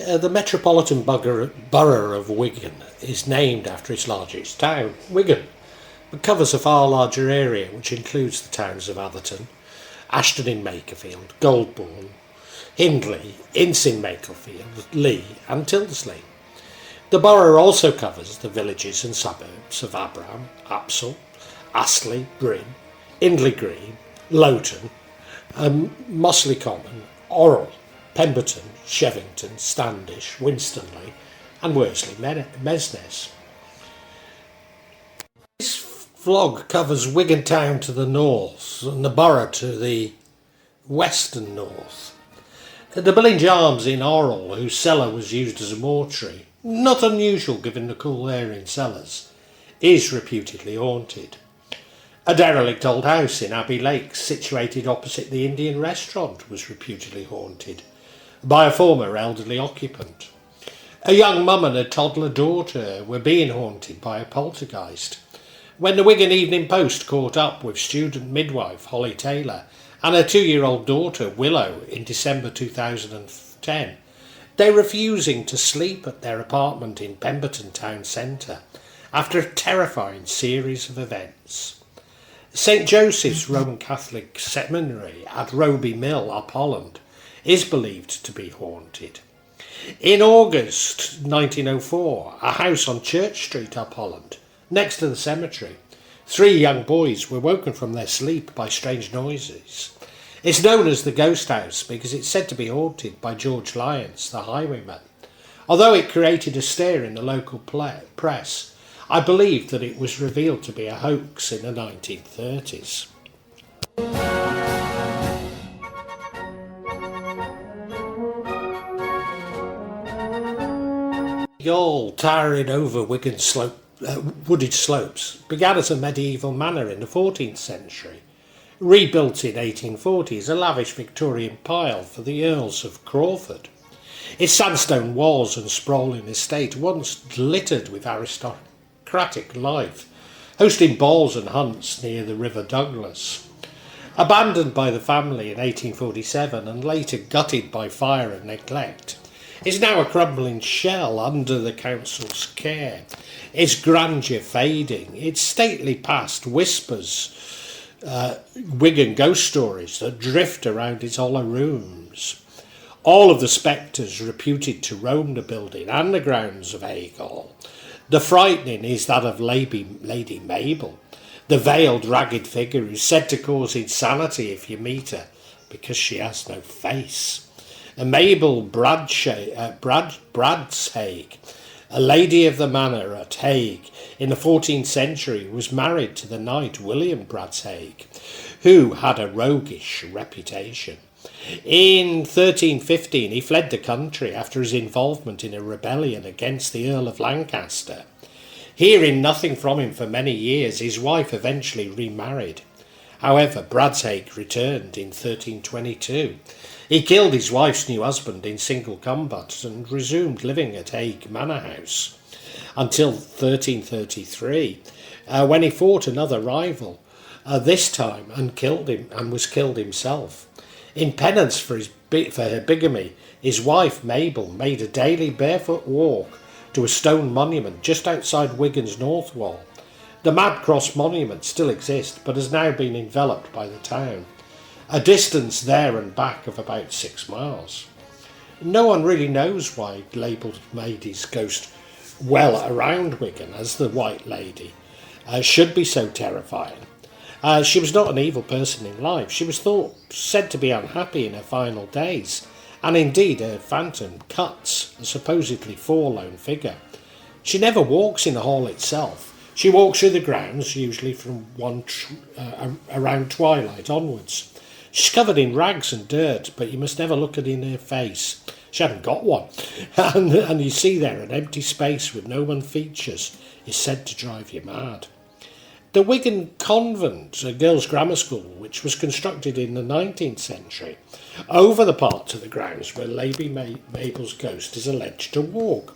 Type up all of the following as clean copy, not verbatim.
The metropolitan borough of Wigan is named after its largest town, Wigan, but covers a far larger area which includes the towns of Atherton, Ashton in Makerfield, Goldbourne, Hindley, Ince in Makerfield, Lee and Tildesley. The borough also covers the villages and suburbs of Abraham, Apsull, Astley, Bryn, Indley Green, Lowton, Mossley Common, Orrell, Pemberton, Shevington, Standish, Winstanley and Worsley Mesnes. This vlog covers Wigan town to the north and the borough to the west and north. The Billinge Arms in Orrell, whose cellar was used as a mortuary, not unusual given the cool air in cellars, is reputedly haunted. A derelict old house in Abbey Lakes, situated opposite the Indian restaurant, was reputedly haunted by a former elderly occupant. A young mum and a toddler daughter were being haunted by a poltergeist. When the Wigan Evening Post caught up with student midwife Holly Taylor and her 2-year-old daughter Willow in December 2010, they were refusing to sleep at their apartment in Pemberton town centre after a terrifying series of events. St Joseph's Roman Catholic Seminary at Roby Mill, up Holland, is believed to be haunted. In August 1904, a house on Church Street, up Holland, next to the cemetery, 3 young boys were woken from their sleep by strange noises. It's known as the Ghost House because it's said to be haunted by George Lyons, the highwayman. Although it created a stir in the local press, I believe that it was revealed to be a hoax in the 1930s. Hall, towering over Wigan wooded slopes, began as a medieval manor in the 14th century. Rebuilt in 1840 as a lavish Victorian pile for the Earls of Crawford. Its sandstone walls and sprawling estate once littered with aristocratic life, hosting balls and hunts near the River Douglas. Abandoned by the family in 1847 and later gutted by fire and neglect, is now a crumbling shell under the council's care, its grandeur fading, its stately past whispers Wigan ghost stories that drift around its hollow rooms. All of the spectres reputed to roam the building and the grounds of Haigh Hall. The frightening is that of Lady Mabel, the veiled ragged figure who's said to cause insanity if you meet her because she has no face. Mabel Bradshake, a lady of the manor at Haigh in the 14th century, was married to the knight William Bradshake, who had a roguish reputation. In 1315 he fled the country after his involvement in a rebellion against the Earl of Lancaster. Hearing nothing from him for many years, his wife eventually remarried. However, Bradshake returned in 1322. He killed his wife's new husband in single combat and resumed living at Haigh Manor House until 1333, when he fought another rival, this time and killed him and was killed himself. In penance for her bigamy, his wife Mabel made a daily barefoot walk to a stone monument just outside Wigan's north wall. The Mad Cross monument still exists, but has now been enveloped by the town, a distance there and back of about 6 miles. No one really knows why Mabel made his ghost well around Wigan as the White Lady should be so terrifying. She was not an evil person in life. She was said to be unhappy in her final days, and indeed her phantom cuts a supposedly forlorn figure. She never walks in the hall itself. She walks through the grounds, usually from around twilight onwards. She's covered in rags and dirt, but you must never look in her face. She hadn't got one. And you see there an empty space with no one features is said to drive you mad. The Wigan Convent, a girls' grammar school, which was constructed in the 19th century, over the part of the grounds where Lady Mabel's ghost is alleged to walk.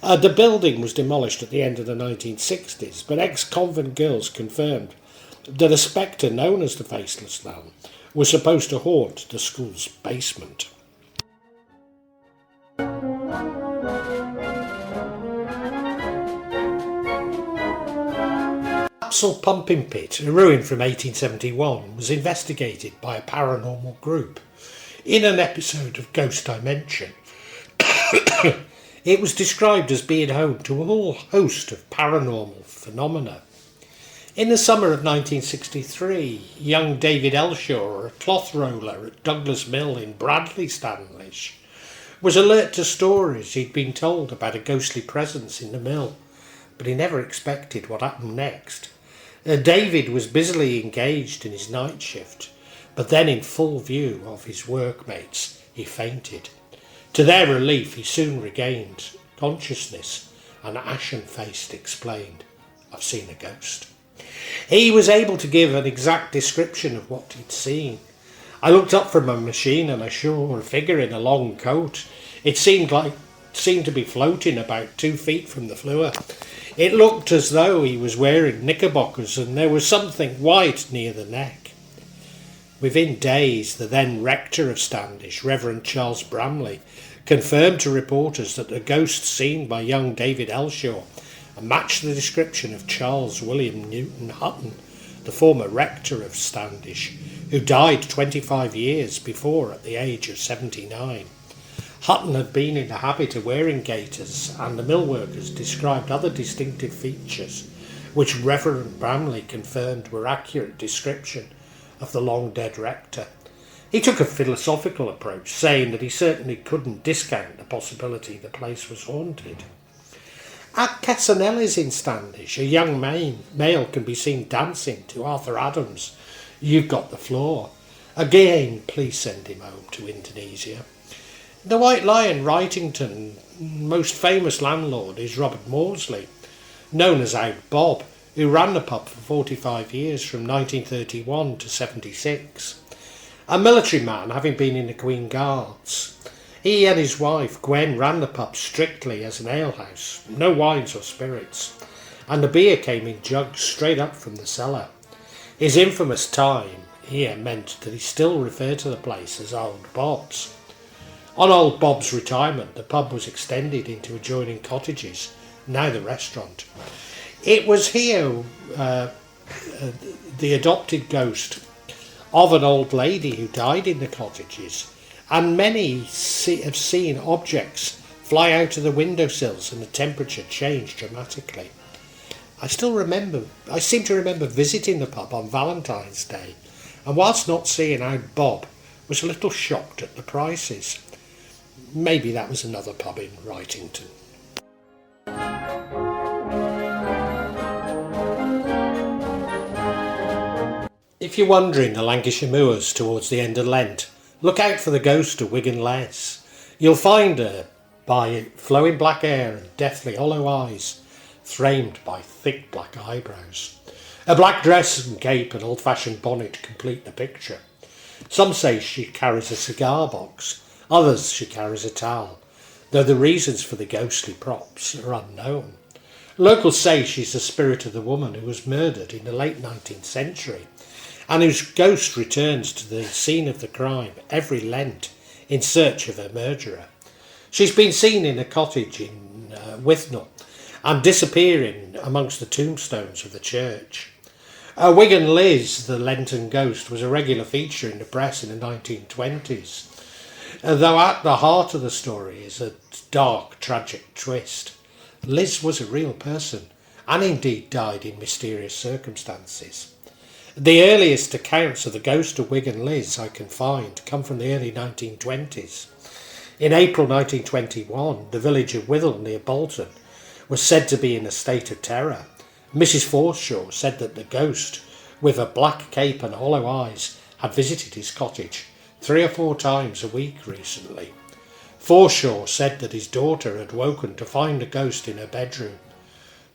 The building was demolished at the end of the 1960s, but ex-convent girls confirmed that a spectre known as the Faceless Nun was supposed to haunt the school's basement. Apsull pumping pit, a ruin from 1871, was investigated by a paranormal group. In an episode of Ghost Dimension, it was described as being home to a whole host of paranormal phenomena. In the summer of 1963, young David Elshaw, a cloth roller at Douglas Mill in Bradley, Standish, was alert to stories he'd been told about a ghostly presence in the mill, but he never expected what happened next. David was busily engaged in his night shift, but then in full view of his workmates, he fainted. To their relief, he soon regained consciousness and ashen-faced explained, "I've seen a ghost." He was able to give an exact description of what he'd seen. I looked up from my machine and I saw a figure in a long coat. It seemed to be floating about 2 feet from the floor. It looked as though he was wearing knickerbockers and there was something white near the neck. Within days, the then rector of Standish, Reverend Charles Bramley, confirmed to reporters that the ghost seen by young David Elshaw matched the description of Charles William Newton Hutton, the former rector of Standish, who died 25 years before at the age of 79. Hutton had been in the habit of wearing gaiters, and the millworkers described other distinctive features, which Reverend Bramley confirmed were accurate description of the long-dead rector. He took a philosophical approach, saying that he certainly couldn't discount the possibility the place was haunted. At Cassanelli's in Standish, a young male can be seen dancing to Arthur Adams' "You've Got the Floor." Again, please send him home to Indonesia. The White Lion, Wrightington, most famous landlord is Robert Maudsley, known as Out Bob, who ran the pub for 45 years from 1931 to 76. A military man, having been in the Queen Guards. He and his wife, Gwen, ran the pub strictly as an alehouse, no wines or spirits, and the beer came in jugs straight up from the cellar. His infamous time here meant that he still referred to the place as Old Bob's. On Old Bob's retirement, the pub was extended into adjoining cottages, now the restaurant. It was here the adopted ghost of an old lady who died in the cottages, and many have seen objects fly out of the windowsills and the temperature change dramatically. I seem to remember visiting the pub on Valentine's Day, and whilst not seeing Out Bob, was a little shocked at the prices. Maybe that was another pub in Wrightington. If you're wandering the Lancashire Moors towards the end of Lent, look out for the ghost of Wigan Borough. You'll find her by flowing black hair and deathly hollow eyes, framed by thick black eyebrows. A black dress and cape and old-fashioned bonnet complete the picture. Some say she carries a cigar box, others she carries a towel, though the reasons for the ghostly props are unknown. Locals say she's the spirit of the woman who was murdered in the late 19th century, and whose ghost returns to the scene of the crime every Lent in search of her murderer. She's been seen in a cottage in Withnell and disappearing amongst the tombstones of the church. Wigan Liz, the Lenten ghost, was a regular feature in the press in the 1920s, though at the heart of the story is a dark, tragic twist. Liz was a real person and indeed died in mysterious circumstances. The earliest accounts of the ghost of Wigan Liz I can find come from the early 1920s. In April 1921, the village of Withell near Bolton was said to be in a state of terror. Mrs. Forshaw said that the ghost, with a black cape and hollow eyes, had visited his cottage 3 or 4 times a week recently. Forshaw said that his daughter had woken to find the ghost in her bedroom.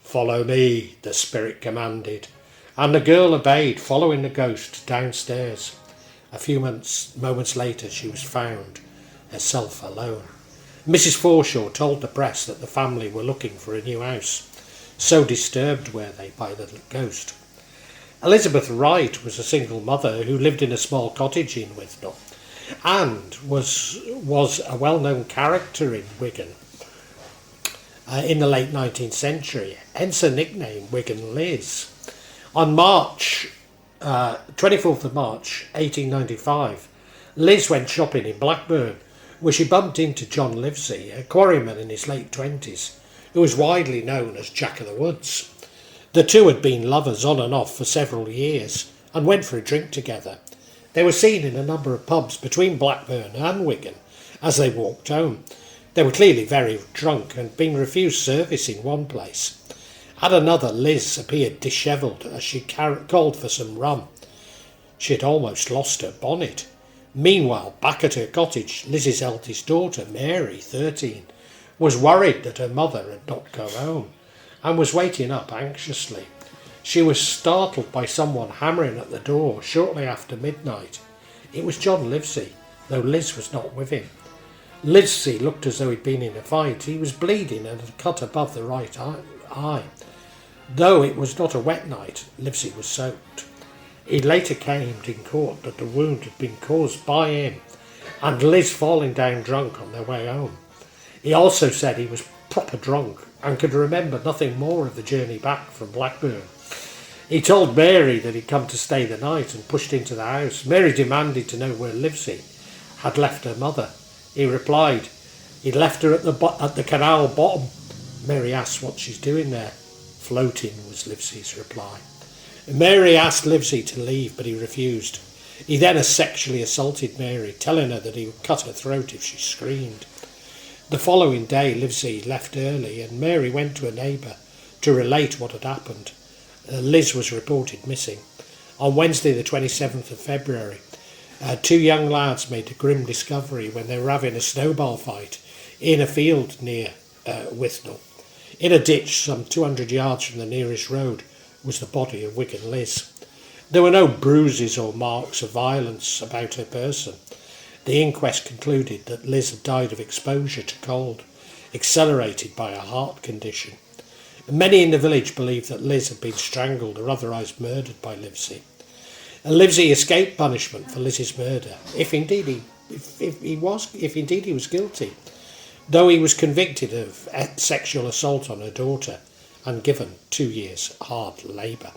"Follow me," the spirit commanded, and the girl obeyed, following the ghost downstairs. A few moments later she was found, herself alone. Mrs. Forshaw told the press that the family were looking for a new house, so disturbed were they by the ghost. Elizabeth Wright was a single mother who lived in a small cottage in Withnell and was a well-known character in Wigan in the late 19th century, hence her nickname Wigan Liz. On 24th of March 1895, Liz went shopping in Blackburn, where she bumped into John Livesey, a quarryman in his late 20s, who was widely known as Jack of the Woods. The two had been lovers on and off for several years and went for a drink together. They were seen in a number of pubs between Blackburn and Wigan as they walked home. They were clearly very drunk and being refused service in one place. At another, Liz appeared dishevelled as she called for some rum. She had almost lost her bonnet. Meanwhile, back at her cottage, Liz's eldest daughter, Mary, 13, was worried that her mother had not come home and was waiting up anxiously. She was startled by someone hammering at the door shortly after midnight. It was John Livesey, though Liz was not with him. Livesey looked as though he'd been in a fight. He was bleeding and had cut above the right eye. Though it was not a wet night, Livesey was soaked. He later claimed in court that the wound had been caused by him and Liz falling down drunk on their way home. He also said he was proper drunk and could remember nothing more of the journey back from Blackburn. He told Mary that he'd come to stay the night and pushed into the house. Mary demanded to know where Livesey had left her mother. He replied he'd left her at the canal bottom. Mary asked what she's doing there. Floating, was Livesey's reply. Mary asked Livesey to leave, but he refused. He then sexually assaulted Mary, telling her that he would cut her throat if she screamed. The following day, Livesey left early and Mary went to a neighbour to relate what had happened. Liz was reported missing. On Wednesday the 27th of February, two young lads made a grim discovery when they were having a snowball fight in a field near Withnell. In a ditch some 200 yards from the nearest road was the body of Wigan Liz. There were no bruises or marks of violence about her person. The inquest concluded that Liz had died of exposure to cold, accelerated by a heart condition. Many in the village believed that Liz had been strangled or otherwise murdered by Livesey. Livesey escaped punishment for Liz's murder, if indeed he was guilty, though he was convicted of sexual assault on her daughter and given 2 years hard labour.